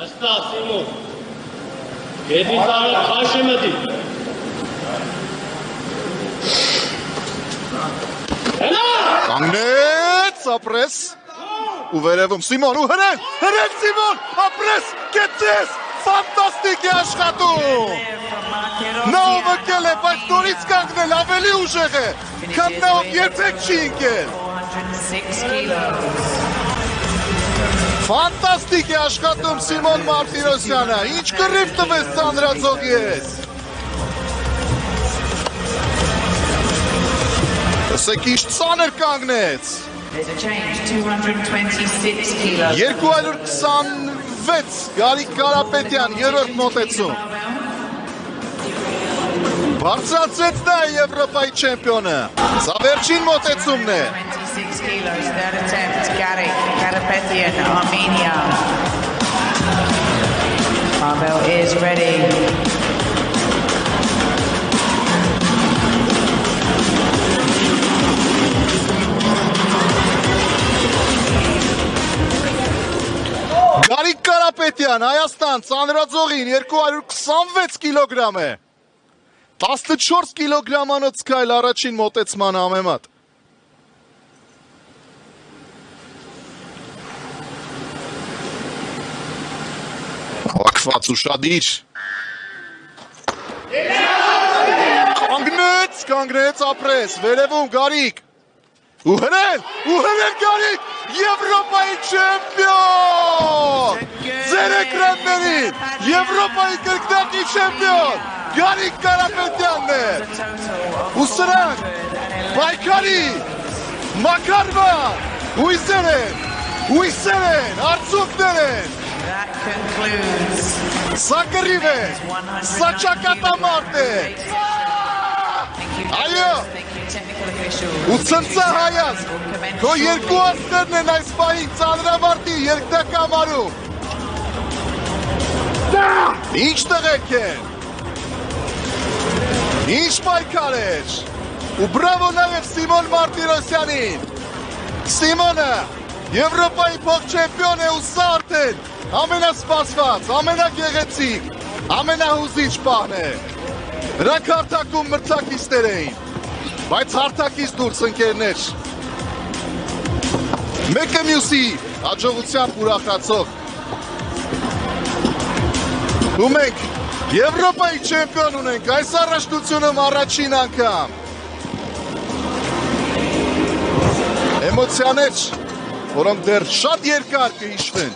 Հստակ Սիմոն։ Գետի ծառը քաշի մտի։ Կանգնեց, ապրես։ Ու վերևում Սիմոն ու հրեն Սիմոն, ապրես, կեցես, ֆանտաստիկ է աշխատում։ Նա ովկել է, բայց նորից կանգնել ավելի ուժեղ է, քան նա ով երբեք չի ընկել։ Ֆանտաստիկ է աշխատում Սիմոն Մարտիրոսյանը, ինչ կռիվ տվեց ծանրաձողի ես։ Ասեք ինչ ծանր կանգնեց։ 226 Գարիկ Կարապետյան երրորդ մոտեցում։ Բարձրացրեց նա Եվրոպայի չեմպիոնը։ Սա վերջին մոտեցումն է։ 26 kilos, third attempt, Garik Karapetyan, Armenia. Pavel is ready. Գարիկ Կարապետյան, Հայաստան, ծանրաձողին 226 կիլոգրամ է։ 14 կիլոգրամանոց քայլ առաջին մոտեցման համեմատ։ Հավաքված ուշադիր։ Կանգնեց, ապրես, վերևում Գարիկ։ Ու հրեն Գարիկ, Եվրոպայի չեմպիոն։ Ձեր էկրաններին, Եվրոպայի կրկնակի չեմպիոն, Գարիկ Կարապետյանն է։ Ու սրանք պայքարի, մակարվան, հույսեր են, արցունքներ են։ Սա կռիվ է, սա ճակատամարտ է։ Այո, ու ցնցա հայաց, քո երկու աստղերն են այս պահին ծանրավարտի երկնակամարում։ Ինչ տղեկ են, ինչ պայքար էր, ու բրավո նաև Սիմոն Մարտիրոսյանին։ Սիմոնը Եվրոպայի փոխչեմպիոն է ու սա արդեն ամենասպասված, ամենագեղեցիկ, ամենահուզիչ պահն է։ Նրանք հարթակում մրցակիցներ էին, բայց հարթակից դուրս ընկերներ։ Մեկը մյուսի հաջողությամբ ուրախացող։ Ու մենք Եվրոպայի չեմպիոն ունենք այս առաջնությունում առաջին անգամ։ Էմոցիաներ, որոնք դեռ շատ երկար կհիշվեն։